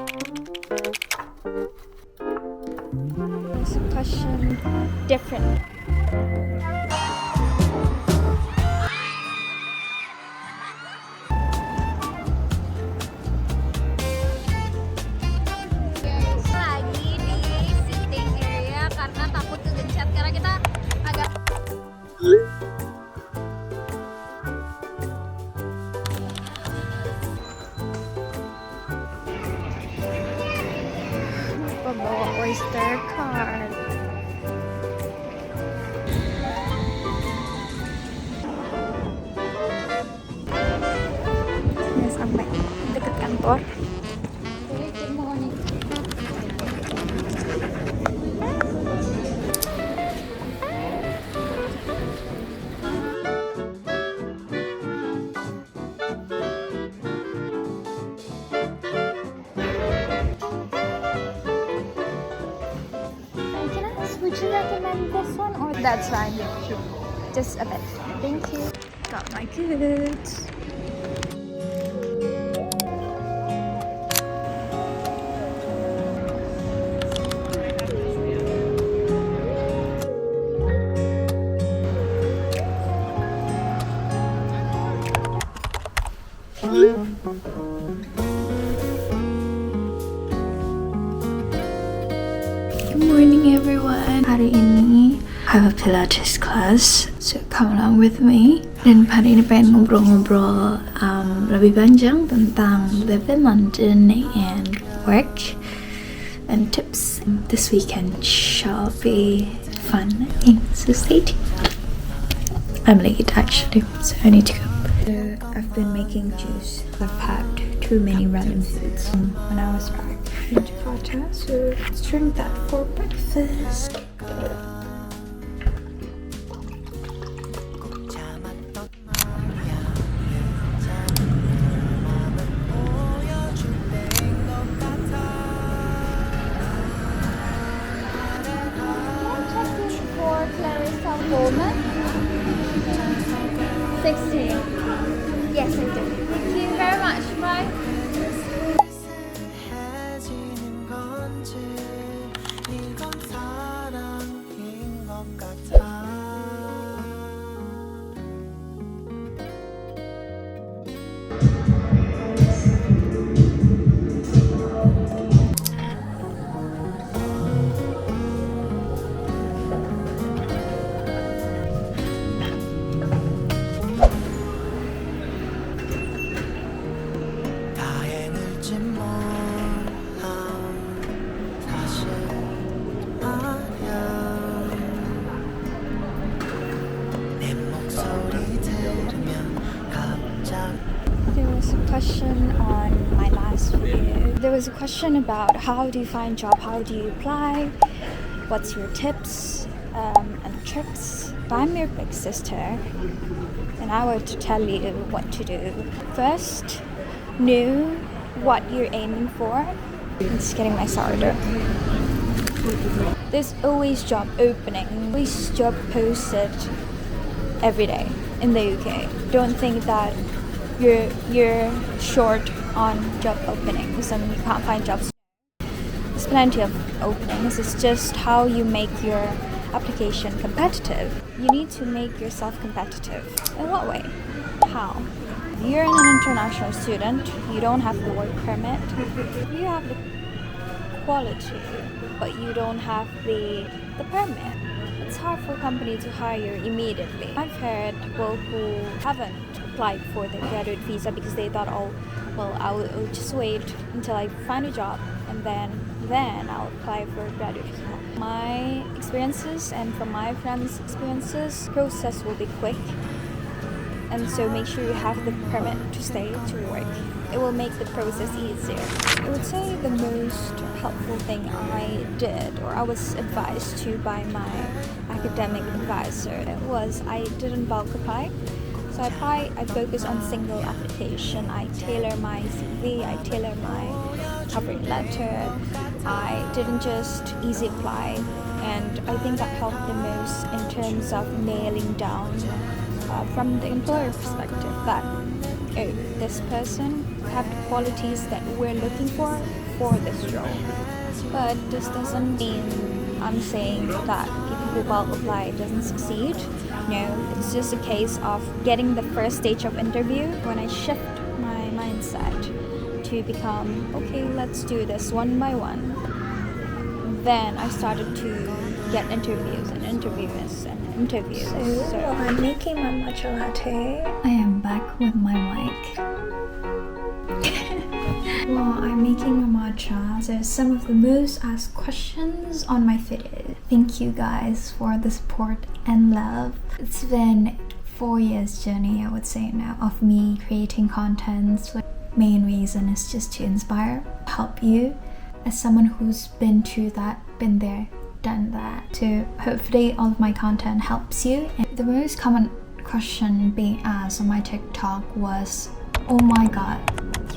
This question different. Lagi di sitting area karena takut kegencet karena kita agak Pembawa oyster card. Ini sampai dekat kantor. good morning. Can I ask, would you recommend this one or that's fine? Just a bit. Thank you. Got my goods. Good morning everyone. Hari ini I have a Pilates class, so come along with me. Dan hari ini pengen ngobrol-ngobrol lebih panjang tentang live in London and work and tips. This weekend shall be fun, so stay tuned. I'm late actually, so I need to go. I've been making juice. I've had too many random foods when I was back in Jakarta, so let's drink that for breakfast. For Clarissa Bowman 60. Yes, I do. Thank you very much. Bye. There was a question on my last video. There was a question about how do you find job, how do you apply, what's your tips and tricks. I'm your big sister and I want to tell you what to do. First, know what you're aiming for. I'm just getting my sourdough. There's always job opening, always job posted every day in the UK. Don't think that you're short on job openings and you can't find jobs. There's plenty of openings. It's just how you make your application competitive. You need to make yourself competitive. In what way? How? You're an international student. You don't have the work permit. You have the quality, but you don't have the permit. It's hard for a company to hire you immediately. I've heard people who haven't applied for the graduate visa because they thought, oh, well, I'll just wait until I find a job and then I'll apply for a graduate visa. My experiences and from my friends' experiences, process will be quick. And so make sure you have the permit to stay to work. It will make the process easier. I would say the most helpful thing I did, or I was advised to by my academic advisor, was I didn't bulk apply. So I focus on single application. I tailor my CV, I tailor my covering letter. I didn't just easy apply, and I think that helped the most in terms of nailing down from the employer perspective that, oh, this person have the qualities that we're looking for for this role. But this doesn't mean I'm saying that people who bulk apply doesn't succeed. No, it's just a case of getting the first stage of interview. When I shift my mindset to become, okay, let's do this one by one, then I started to get interviews and interviews and interviews. So I'm making my matcha latte. I am back with my mic. Well, I'm making my matcha. So some of the most asked questions on my video. Thank you guys for the support and love. It's been 4 years journey, I would say now, of me creating content. So main reason is just to inspire, help you as someone who's been through that, been there, done that. So hopefully all of my content helps you. And the most common question being asked on my TikTok was, oh my god,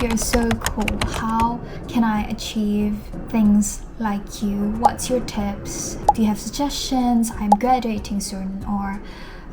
you're so cool. How can I achieve things like you? What's your tips? Do you have suggestions? I'm graduating soon, or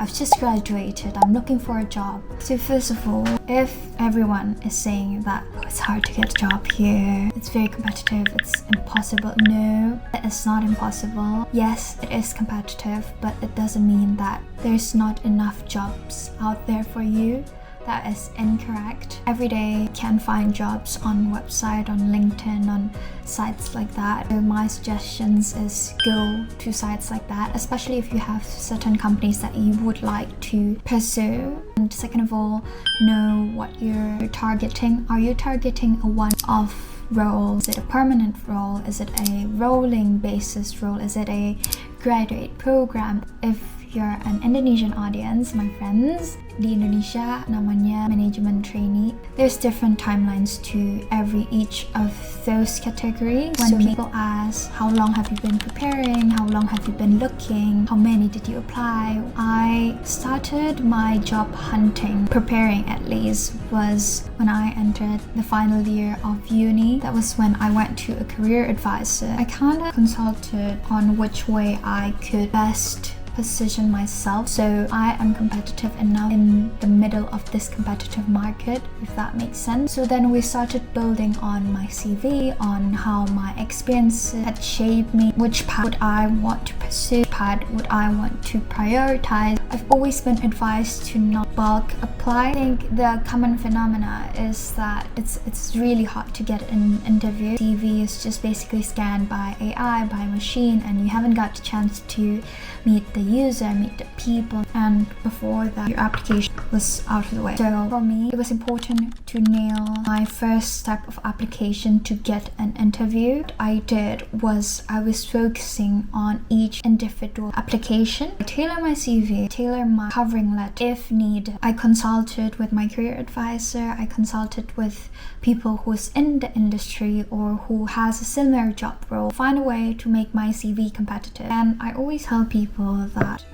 I've just graduated, I'm looking for a job. So first of all, if everyone is saying that it's hard to get a job here, it's very competitive, it's impossible. No, it's not impossible. Yes, it is competitive, but it doesn't mean that there's not enough jobs out there for you. That is incorrect. Every day you can find jobs on website, on LinkedIn, on sites like that. So my suggestions is go to sites like that, especially if you have certain companies that you would like to pursue. And second of all, know what you're targeting. Are you targeting a one-off role? Is it a permanent role? Is it a rolling basis role? Is it a graduate program? If you're an Indonesian audience, my friends, di Indonesia namanya management trainee. There's different timelines to each of those categories. When people ask, how long have you been preparing? How long have you been looking? How many did you apply? I started my job hunting, preparing at least, was when I entered the final year of uni. That was when I went to a career advisor. I kind of consulted on which way I could best position myself, so I am competitive enough in the middle of this competitive market, if that makes sense. So then we started building on my CV, on how my experiences had shaped me, which path would I want to pursue, which path would I want to prioritize. I've always been advised to not bulk apply. I think the common phenomena is that it's really hard to get an interview. CV is just basically scanned by AI, by machine, and you haven't got the chance to meet the user, meet the people, and before that your application was out of the way. So for me, it was important to nail my first step of application to get an interview. What I did was I was focusing on each individual application. I tailor my CV, tailor my covering letter if needed. I consulted with my career advisor, I consulted with people who's in the industry or who has a similar job role. Find a way to make my CV competitive. And I always tell people that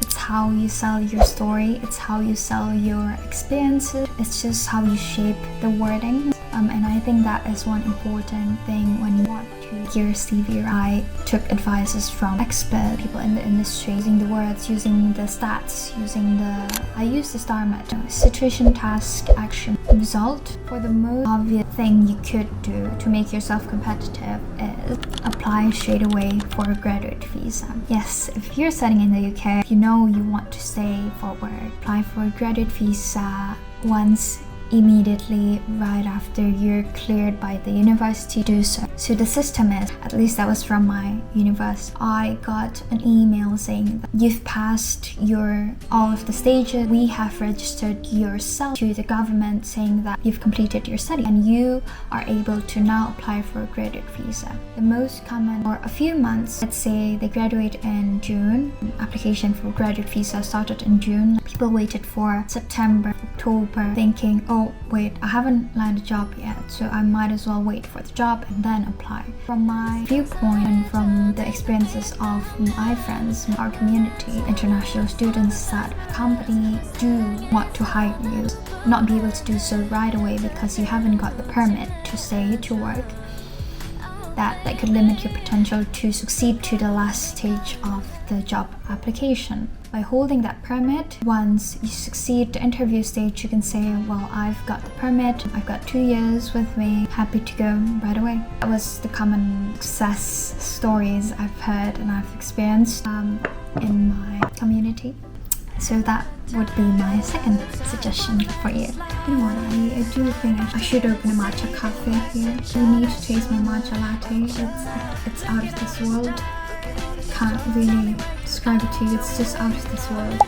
it's how you sell your story, it's how you sell your experiences, it's just how you shape the wording. And I think that is one important thing when you want to make your CV. I took advices from expert people in the industry, using the words, using the stats, I use the STAR method. Situation, task, action, result. For the most obvious thing you could do to make yourself competitive is apply straight away for a graduate visa. Yes, if you're studying in the UK, you know you want to stay for work, apply for a graduate visa once immediately right after you're cleared by the university to do so. So the system is, at least that was from my university, I got an email saying that you've passed all of the stages, we have registered yourself to the government saying that you've completed your study and you are able to now apply for a graduate visa. The most common, for a few months, let's say they graduate in June, application for graduate visa started in June, people waited for September, October, thinking, oh wait, I haven't landed a job yet, so I might as well wait for the job and then apply. From my viewpoint and from the experiences of my friends, our community, international students, that company do want to hire you, not be able to do so right away because you haven't got the permit to stay, to work. That could limit your potential to succeed to the last stage of the job application. by holding that permit. Once you succeed the interview stage, you can say, well, I've got the permit, I've got 2 years with me, happy to go right away. That was the common success stories I've heard and I've experienced in my community. So that would be my second suggestion for you. You know what, I do think I should open a matcha cafe here. You need to taste my matcha latte. It's out of this world. Can't really describe it to you, it's just out of this world.